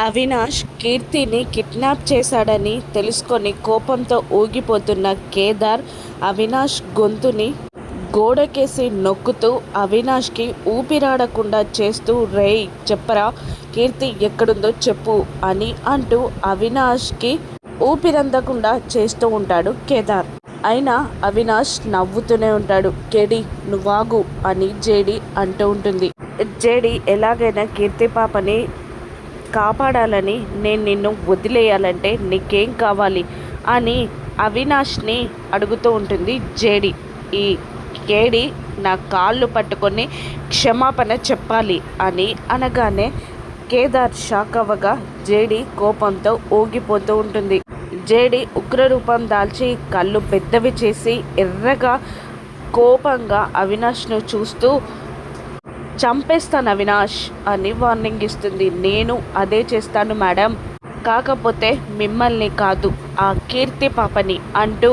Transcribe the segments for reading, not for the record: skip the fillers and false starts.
అవినాష్ కీర్తిని కిడ్నాప్ చేశాడని తెలుసుకొని కోపంతో ఊగిపోతున్న కేదార్ అవినాష్ గొంతుని గోడకేసి నొక్కుతూ అవినాష్కి ఊపిరాడకుండా చేస్తూ రేయ్ చెప్పరా, కీర్తి ఎక్కడుందో చెప్పు అని అంటూ అవినాష్కి ఊపిరందకుండా చేస్తూ ఉంటాడు కేదార్. అయినా అవినాష్ నవ్వుతూనే ఉంటాడు. కేడి నువ్వాగు అని జేడి అంటూ ఉంటుంది. జేడి ఎలాగైనా కీర్తి పాపని కాపాడాలని, నేను నిన్ను వదిలేయాలంటే నీకేం కావాలి అని అవినాష్ని అడుగుతూ ఉంటుంది జేడి. ఈ కేడి నా కాళ్ళు పట్టుకొని క్షమాపణ చెప్పాలి అని అనగానే కేదార్ షాక్ అవ్వగా జేడి కోపంతో ఊగిపోతూ ఉంటుంది. జేడి ఉగ్రరూపం దాల్చి కళ్ళు పెద్దవి చేసి ఎర్రగా కోపంగా అవినాష్ను చూస్తూ చంపేస్తాను అవినాష్ అని వార్నింగ్ ఇస్తుంది. నేను అదే చేస్తాను మేడం, కాకపోతే మిమ్మల్ని కాదు ఆ కీర్తి పాపని అంటూ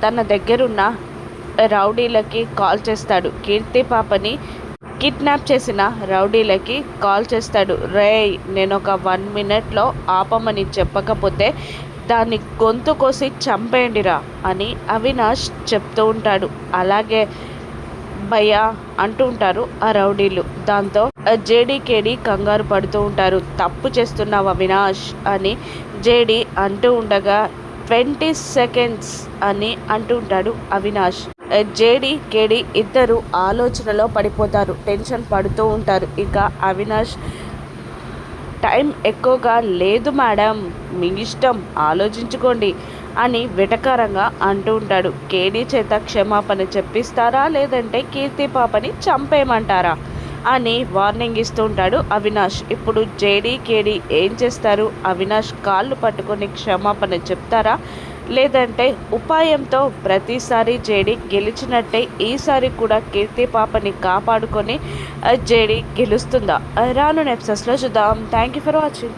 తన దగ్గరున్న రౌడీలకి కాల్ చేస్తాడు. కీర్తి పాపని కిడ్నాప్ చేసిన రౌడీలకి కాల్ చేస్తాడు. రేయ్ నేను ఒక 1 minute ఆపమని చెప్పకపోతే దాన్ని గొంతు కోసి చంపేయండిరా అని అవినాష్ చెప్తూ ఉంటాడు. అలాగే భయ్యా అంటూ ఉంటారు ఆ రౌడీలు. దాంతో జేడీ కేడీ కంగారు పడుతూ ఉంటారు. తప్పు చేస్తున్నావు అవినాష్ అని జేడీ అంటూ ఉండగా 20 seconds అని అంటూ ఉంటాడు అవినాష్. జేడీ కేడీ ఇద్దరు ఆలోచనలో పడిపోతారు, టెన్షన్ పడుతూ ఉంటారు. ఇక అవినాష్ టైం ఎక్కువగా లేదు మేడం, మీ ఇష్టం ఆలోచించుకోండి అని వెటకారంగా అంటూ ఉంటాడు. కేడీ చేత క్షమాపణ చెప్పిస్తారా లేదంటే కీర్తి పాపని చంపేయమంటారా అని వార్నింగ్ ఇస్తూ ఉంటాడు అవినాష్. ఇప్పుడు జేడీ కేడీ ఏం చేస్తారు? అవినాష్ కాళ్ళు పట్టుకొని క్షమాపణ చెప్తారా లేదంటే ఉపాయంతో ప్రతిసారి జేడీ గెలిచినట్టే ఈసారి కూడా కీర్తి పాపని కాపాడుకొని జేడీ గెలుస్తుందా? రాను ఎపిసోడ్స్లో చూద్దాం. Thank you for watching.